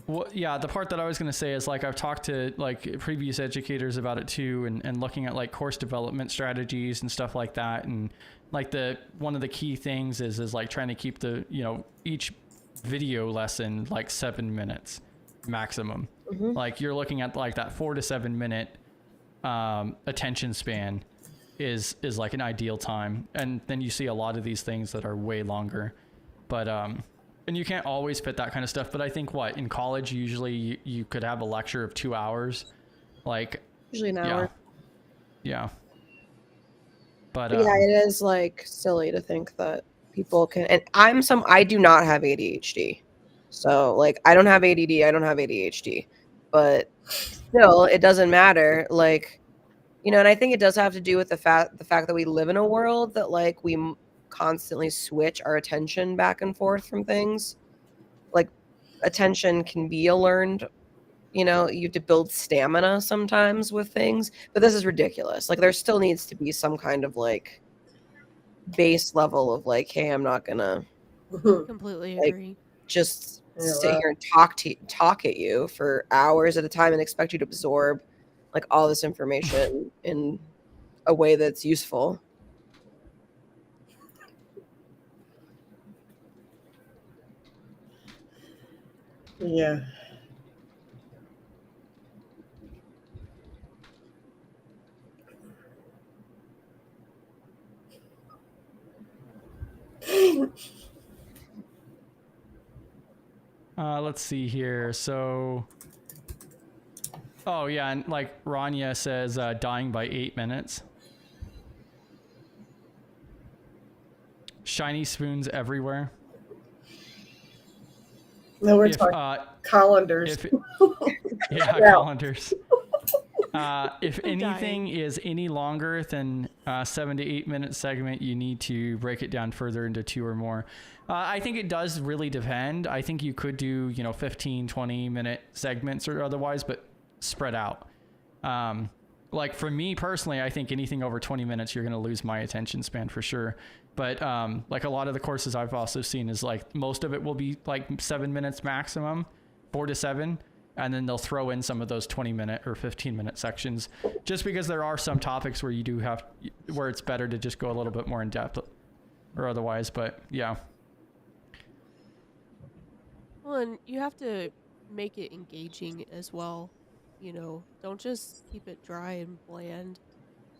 Well, yeah, the part that I was going to say is like I've talked to like previous educators about it too, and looking at like course development strategies and stuff like that. And like one of the key things is like trying to keep each video lesson like 7 minutes maximum. Like you're looking at like that 4 to 7 minute attention span is like an ideal time. And then you see a lot of these things that are way longer, but and you can't always fit that kind of stuff. But I think in college, usually you could have a lecture of 2 hours, like Usually an hour. Yeah. But yeah, it is like silly to think that people can, and I do not have ADHD. So like I don't have ADD, I don't have ADHD, but still it doesn't matter. Like, and I think it does have to do with the fact that we live in a world that like we constantly switch our attention back and forth from things. Like attention can be a learned, you have to build stamina sometimes with things, but this is ridiculous. Like there still needs to be some kind of like base level of like, hey, I'm not gonna Completely like agree. just sit here and talk at you for hours at a time and expect you to absorb like all this information in a way that's useful. Yeah. Let's see here. So, oh yeah, and like Rania says, dying by 8 minutes. Shiny spoons everywhere. No, we're talking colanders. Yeah, colanders. If anything is any longer than 7 to 8 minute segment, you need to break it down further into 2 or more. I think it does really depend. I think you could do 15, 20 minute segments or otherwise, but spread out. Like for me personally, I think anything over 20 minutes, you're going to lose my attention span for sure. But like a lot of the courses I've also seen is like most of it will be like 7 minutes maximum, 4 to 7. And then they'll throw in some of those 20-minute or 15-minute sections, just because there are some topics where where it's better to just go a little bit more in depth or otherwise. But yeah. Well, and you have to make it engaging as well. Don't just keep it dry and bland.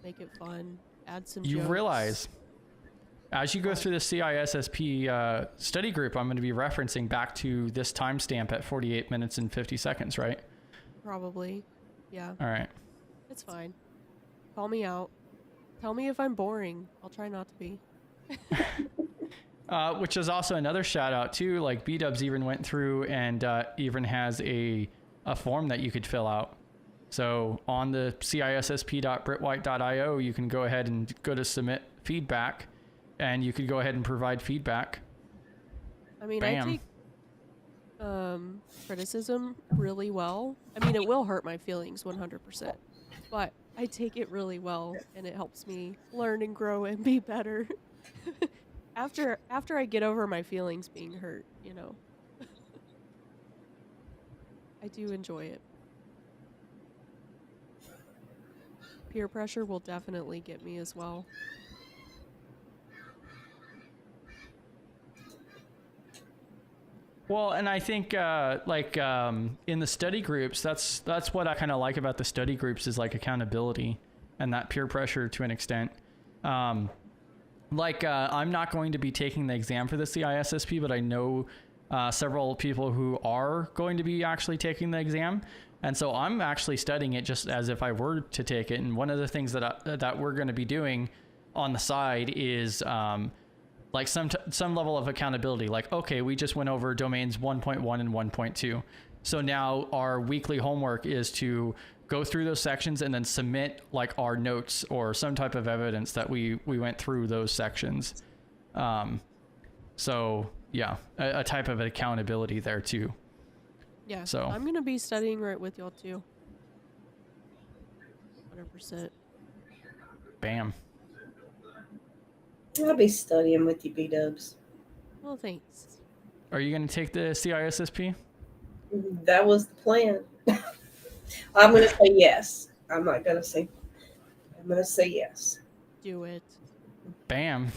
Make it fun. Add some You jokes. realize as you go through the CISSP study group, I'm going to be referencing back to this timestamp at 48 minutes and 50 seconds, right? Probably. Yeah. All right. It's fine. Call me out. Tell me if I'm boring. I'll try not to be. Which is also another shout out too. Like B-Dubs even went through and even has a form that you could fill out. So on the CISSP.britwhite.io, you can go ahead and go to submit feedback, and you could go ahead and provide feedback. I mean, Bam. I take criticism really well. I mean, it will hurt my feelings 100%, but I take it really well, and it helps me learn and grow and be better. After I get over my feelings being hurt, I do enjoy it. Peer pressure will definitely get me as well. Well, and I think in the study groups, that's what I kind of like about the study groups is like accountability and that peer pressure to an extent. I'm not going to be taking the exam for the CISSP, but I know several people who are going to be actually taking the exam. And so I'm actually studying it just as if I were to take it. And one of the things that we're going to be doing on the side is like some level of accountability. Like, okay, we just went over domains 1.1 and 1.2. So now our weekly homework is to go through those sections and then submit like our notes or some type of evidence that we went through those sections. So yeah, a type of accountability there too. Yeah, so I'm going to be studying right with y'all too. 100%. Bam. I'll be studying with you, B-Dubs. Well, thanks. Are you going to take the CISSP? That was the plan. I'm going to say yes. I'm not going to say. I'm going to say yes. Do it. Bam.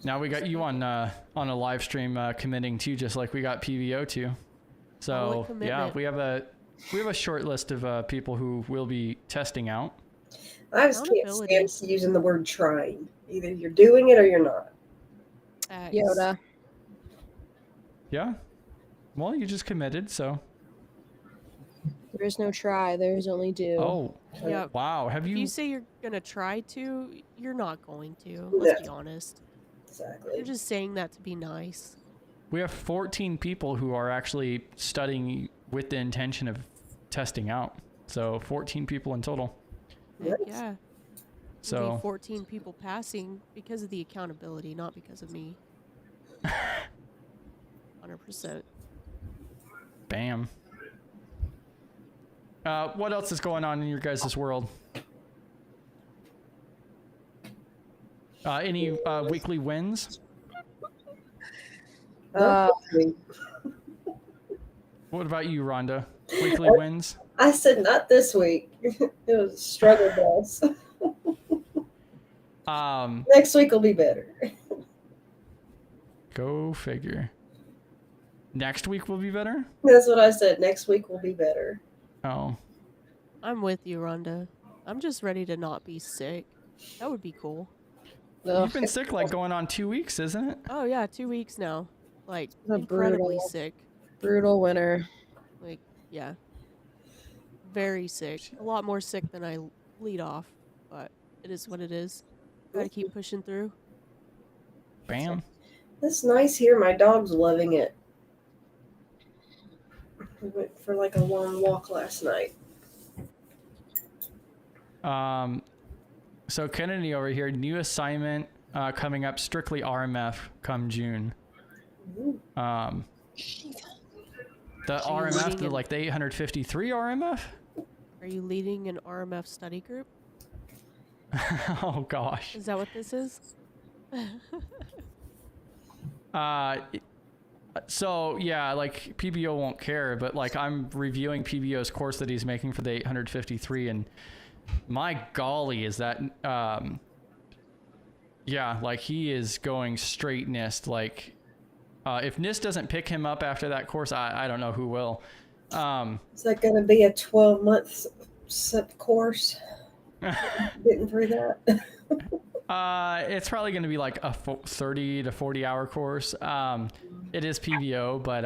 Now we got you on a live stream committing too, just like we got PBO to. So yeah, we have a short list of people who will be testing out. I just can't stand using the word trying. Either you're doing it or you're not. Yoda. Yeah. Well, you just committed, so. There is no try. There is only do. Oh. Yeah. Wow. Have you? If you say you're gonna try to, you're not going to. Let's be honest. Exactly. You're just saying that to be nice. We have 14 people who are actually studying with the intention of testing out. So 14 people in total. Heck yeah. So 14 people passing because of the accountability, not because of me. 100%. Bam. What else is going on in your guys' world? Any weekly wins? What about you, Rhonda? Weekly wins? I said not this week. It was a struggle bus. Next week will be better. Go figure. Next week will be better? That's what I said. Next week will be better. Oh. I'm with you, Rhonda. I'm just ready to not be sick. That would be cool. You've been sick like going on 2 weeks, isn't it? Oh yeah, 2 weeks now. Like A incredibly brutal- sick. Brutal winter. Like yeah. Very sick. A lot more sick than I lead off, but it is what it is. Gotta keep pushing through. Bam. It's nice here. My dog's loving it. We went for like a long walk last night. So Kennedy over here, new assignment coming up, strictly RMF come June. The RMF, like the 853 RMF? Are you leading an RMF study group? Oh gosh. Is that what this is? So yeah, like PBO won't care, but like I'm reviewing PBO's course that he's making for the 853, and my golly, is that yeah, like he is going straight NIST. Like if NIST doesn't pick him up after that course, I don't know who will. Is that going to be a 12-month course? Getting through that? It's probably going to be like a 30 to 40 hour course. It is PBO, but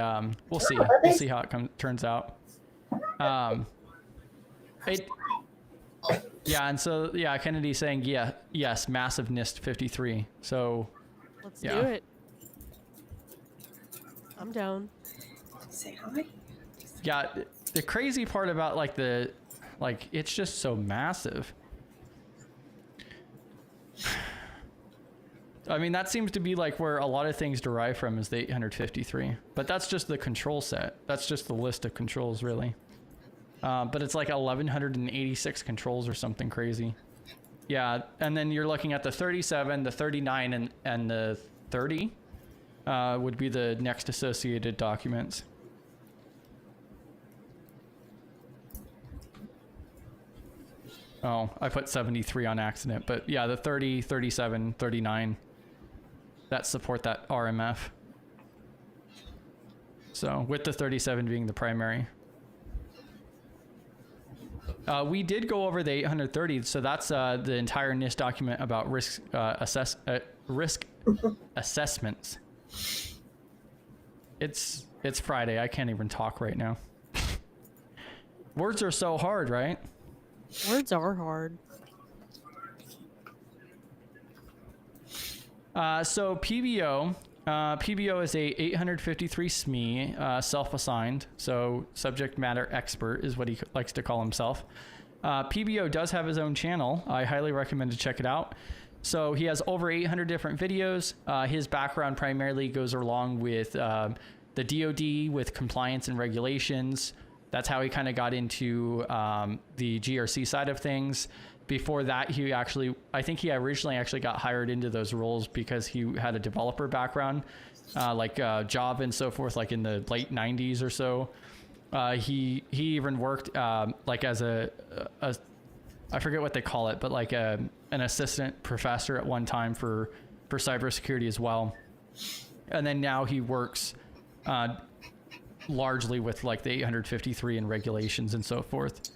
we'll see. We'll see how it turns out. Yeah, and so yeah, Kennedy's saying yes, massive NIST 53. So let's do it. I'm down. Say hi. Yeah, the crazy part about it's just so massive. I mean, that seems to be like where a lot of things derive from is the 853, but that's just the control set. That's just the list of controls, really. But it's like 1186 controls or something crazy. Yeah, and then you're looking at the 37, the 39, and the 30 would be the next associated documents. Oh, I put 73 on accident, but yeah, the 30, 37, 39 that support that RMF. So with the 37 being the primary. We did go over the 830, so that's the entire NIST document about risk assessments. It's Friday. I can't even talk right now. Words are so hard, right? Words are hard. So PBO is a 853 SME, self-assigned, so subject matter expert is what he likes to call himself. PBO does have his own channel. I highly recommend to check it out. So he has over 800 different videos. His background primarily goes along with the DoD, with compliance and regulations. That's how he kind of got into the GRC side of things. Before that, I think he originally actually got hired into those roles because he had a developer background, like Java and so forth, like in the late 90s or so. He even worked like as a I forget what they call it, but like an assistant professor at one time for cybersecurity as well. And then now he works largely with like the 853 and regulations and so forth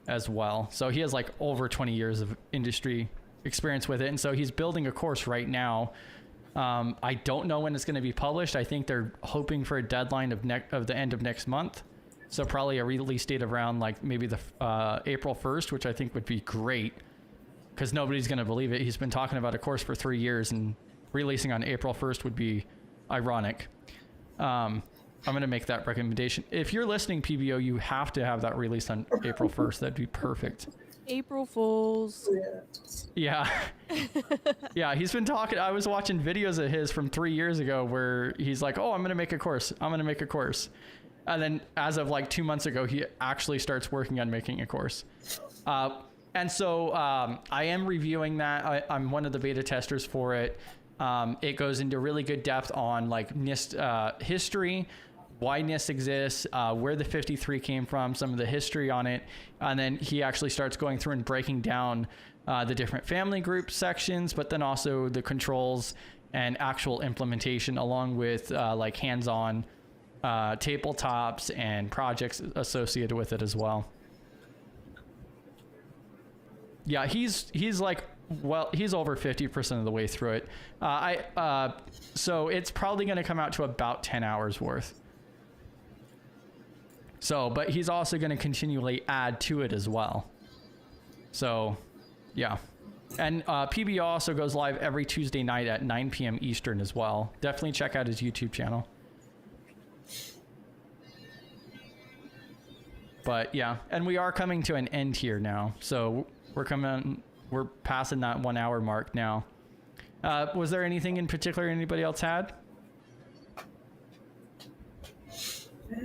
as well. So he has like over 20 years of industry experience with it. And so he's building a course right now. I don't know when it's going to be published. I think they're hoping for a deadline of the end of next month. So probably a release date around like maybe the April 1st, which I think would be great because nobody's going to believe it. He's been talking about a course for 3 years, and releasing on April 1st would be ironic. I'm going to make that recommendation. If you're listening, PBO, you have to have that released on April 1st. That'd be perfect. April Fools. Yeah. Yeah, he's been talking. I was watching videos of his from 3 years ago where he's like, oh, I'm going to make a course. I'm going to make a course. And then as of like 2 months ago, he actually starts working on making a course. And so I am reviewing that. I'm one of the beta testers for it. It goes into really good depth on like NIST history, why NIST exists, where the 53 came from, some of the history on it. And then he actually starts going through and breaking down the different family group sections, but then also the controls and actual implementation along with like hands-on tabletops and projects associated with it as well. Yeah, he's like, well, he's over 50% of the way through it. So it's probably going to come out to about 10 hours worth. So, but he's also going to continually add to it as well. So, yeah. And PBO also goes live every Tuesday night at 9 p.m. Eastern as well. Definitely check out his YouTube channel. But yeah, and we are coming to an end here now. So we're passing that 1 hour mark now. Was there anything in particular anybody else had?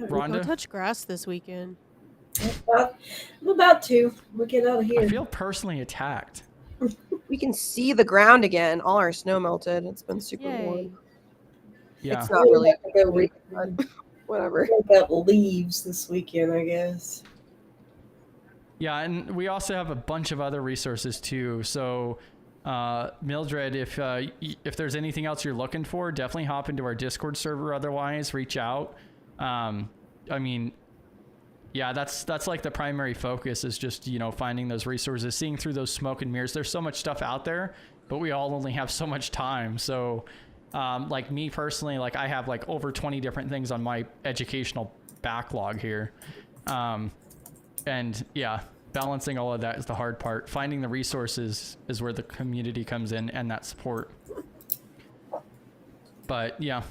Rhonda? Go touch grass this weekend. I'm about to. We'll get out of here. I feel personally attacked. We can see the ground again. All our snow melted. It's been super Yay. warm. Yeah. It's not really Go read whatever. about leaves this weekend, I guess. Yeah, and we also have a bunch of other resources too. So, Mildred, if there's anything else you're looking for, definitely hop into our Discord server. Otherwise, reach out. I mean, yeah, that's like the primary focus is just, you know, finding those resources, seeing through those smoke and mirrors. There's so much stuff out there, but we all only have so much time. So, like me personally, like I have like over 20 different things on my educational backlog here. And yeah, balancing all of that is the hard part. Finding the resources is where the community comes in and that support. But yeah.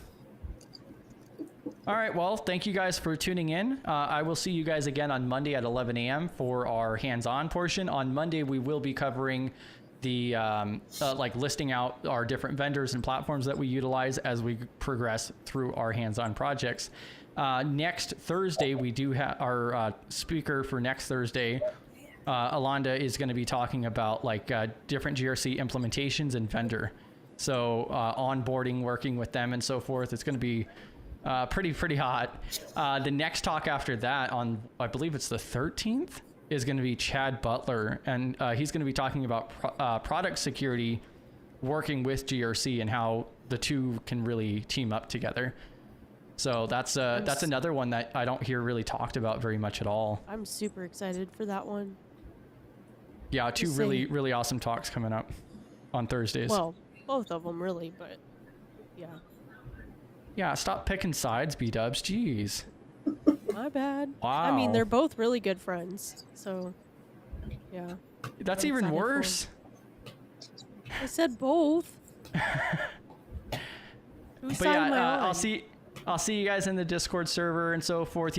All right, well, thank you guys for tuning in. I will see you guys again on Monday at 11 a.m. for our hands-on portion. On Monday, we will be covering the like listing out our different vendors and platforms that we utilize as we progress through our hands-on projects. Next Thursday, we do have our speaker for next Thursday. Alonda is going to be talking about like different GRC implementations and vendor. So onboarding, working with them and so forth. It's going to be pretty hot. The next talk after that on, I believe it's the 13th, is going to be Chad Butler. And he's going to be talking about product security, working with GRC and how the two can really team up together. So that's another one that I don't hear really talked about very much at all. I'm super excited for that one. Yeah, two really awesome talks coming up on Thursdays. Well, both of them really, but yeah. Yeah, stop picking sides, B-dubs. Jeez. My bad. Wow. I mean, they're both really good friends, so yeah. That's I'm even excited for worse. I said both. Whose But side am I yeah, on? I'll see you guys in the Discord server and so forth. You